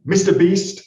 Mr. Beast,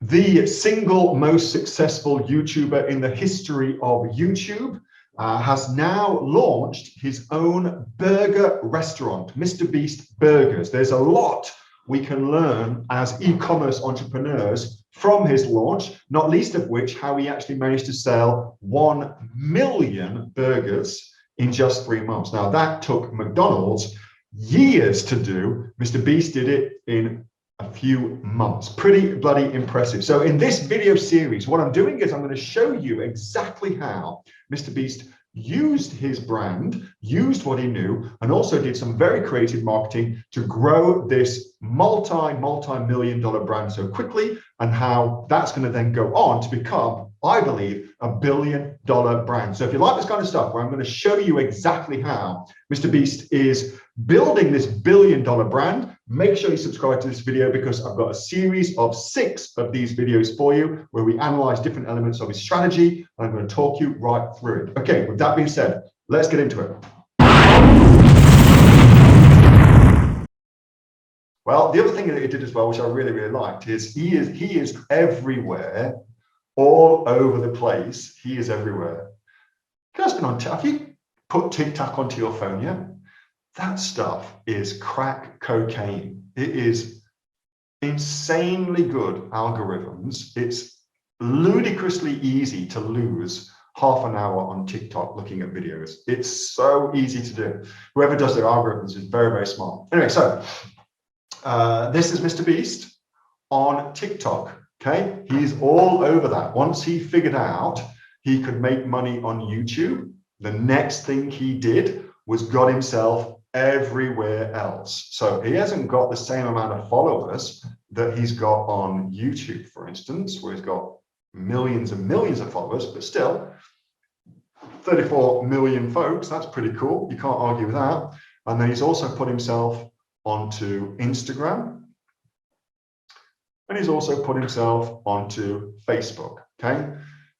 the single most successful YouTuber in the history of YouTube, has now launched his own burger restaurant, Mr. Beast Burgers. There's a lot we can learn as e-commerce entrepreneurs from his launch, not least of which how he actually managed to sell 1 million burgers in just 3 months. Now that took McDonald's years to do. Mr. Beast did it in a few months. Pretty bloody impressive. So in this video series, what I'm doing is I'm going to show you exactly how Mr. Beast used his brand, used what he knew, and also did some very creative marketing to grow this multi-million dollar brand so quickly, and how that's going to then go on to become, I believe, $1 billion brand. So if you like this kind of stuff, where I'm going to show you exactly how Mr. Beast is building this $1 billion brand, make sure you subscribe to this video, because I've got a series of 6 of these videos for you where we analyze different elements of his strategy, and I'm going to talk you right through it. Okay, with that being said, let's get into it. Well, the other thing that he did as well, which I really liked, is he is everywhere, all over the place. He is everywhere. Have you put TikTok onto your phone yet? That stuff is crack cocaine. It is insanely good algorithms. It's ludicrously easy to lose half an hour on TikTok looking at videos. It's so easy to do. Whoever does their algorithms is very, very smart. Anyway, so this is Mr. Beast on TikTok. Okay, he's all over that. Once he figured out he could make money on YouTube, the next thing he did was got himself everywhere else. So he hasn't got the same amount of followers that he's got on YouTube, for instance, where he's got millions and millions of followers, but still 34 million folks. That's pretty cool. You can't argue with that. And then he's also put himself onto Instagram, and he's also put himself onto Facebook. Okay,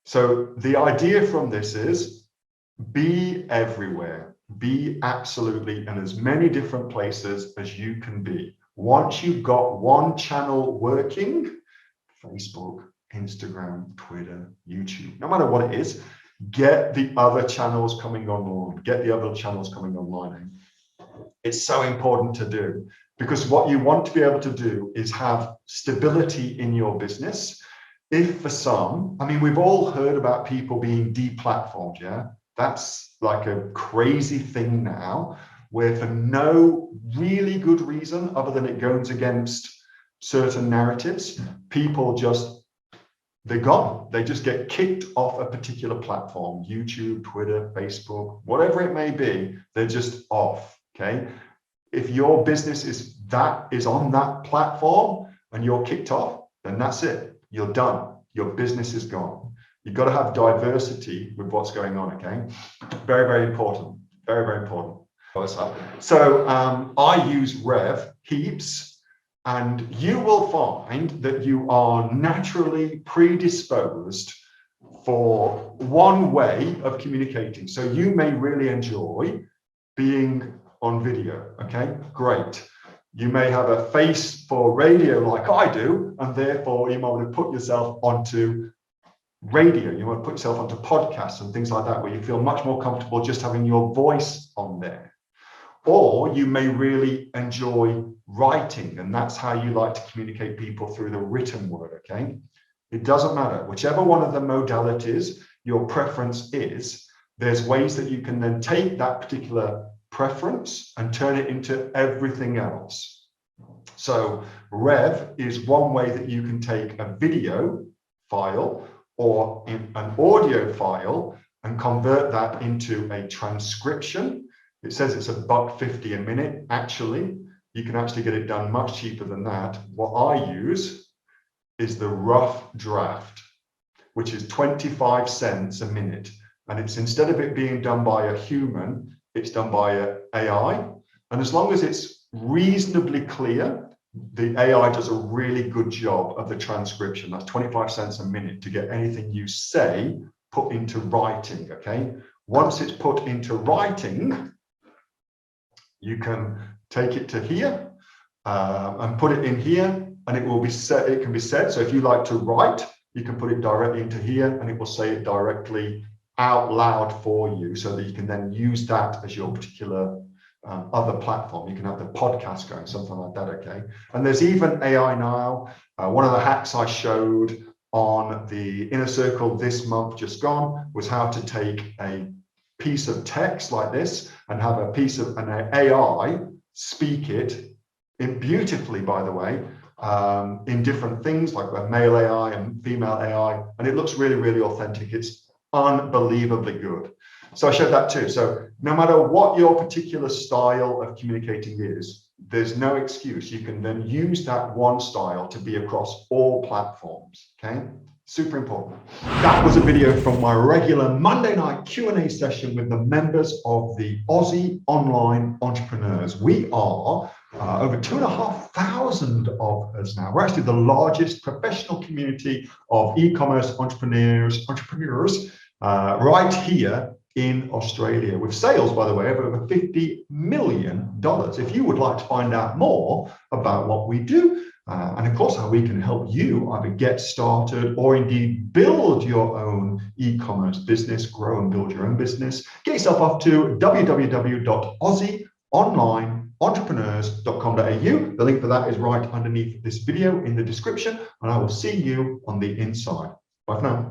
so the idea from this is be everywhere, be absolutely in as many different places as you can be. Once you've got one channel working, Facebook, Instagram, Twitter, YouTube, no matter what it is, get the other channels coming online, get the other channels coming online. It's so important to do, because what you want to be able to do is have stability in your business. If for some, I mean, we've all heard about people being deplatformed, yeah? That's like a crazy thing now, where for no really good reason other than it goes against certain narratives, people just, they're gone. They just get kicked off a particular platform, YouTube, Twitter, Facebook, whatever it may be, they're just off, okay? If your business is on that platform and you're kicked off, then that's it. You're done. Your business is gone. You've got to have diversity with what's going on, okay? Very, very important. Very, very important. So I use Rev heaps, and you will find that you are naturally predisposed for one way of communicating. So you may really enjoy being on video, okay? Great. You may have a face for radio like I do, and therefore you might want to put yourself onto radio. You might put yourself onto podcasts and things like that, where you feel much more comfortable just having your voice on there. Or you may really enjoy writing, and that's how you like to communicate people through the written word, okay? It doesn't matter. Whichever one of the modalities your preference is, there's ways that you can then take that particular preference and turn it into everything else. So Rev is one way that you can take a video file or in an audio file and convert that into a transcription. It says it's $1.50 a minute. Actually, you can actually get it done much cheaper than that. What I use is the rough draft, which is 25 cents a minute. And it's, instead of it being done by a human, it's done by an AI. And as long as it's reasonably clear, the AI does a really good job of the transcription. That's 25 cents a minute to get anything you say put into writing, okay? Once it's put into writing, you can take it to here and put it in here, and it will be set, it can be said. So if you like to write, you can put it directly into here and it will say it directly out loud for you so that you can then use that as your particular other platform. You can have the podcast going, something like that, okay? And there's even AI now. One of the hacks I showed on the Inner Circle this month just gone was how to take a piece of text like this and have a piece of an AI speak it in beautifully, by the way, in different things like a male AI and female AI, and it looks really, really authentic. It's unbelievably good. So I showed that too. So no matter what your particular style of communicating is, there's no excuse. You can then use that one style to be across all platforms, okay? Super important. That was a video from my regular Monday night Q&A session with the members of the Aussie Online Entrepreneurs. We are over 2,500 of us now. We're actually the largest professional community of e-commerce entrepreneurs right here in Australia, with sales, by the way, of over $50 million. If you would like to find out more about what we do, and of course how we can help you either get started or indeed build your own e-commerce business, grow and build your own business, get yourself off to www.aussieonlineentrepreneurs.com.au. The link for that is right underneath this video in the description, and I will see you on the inside. Bye for now.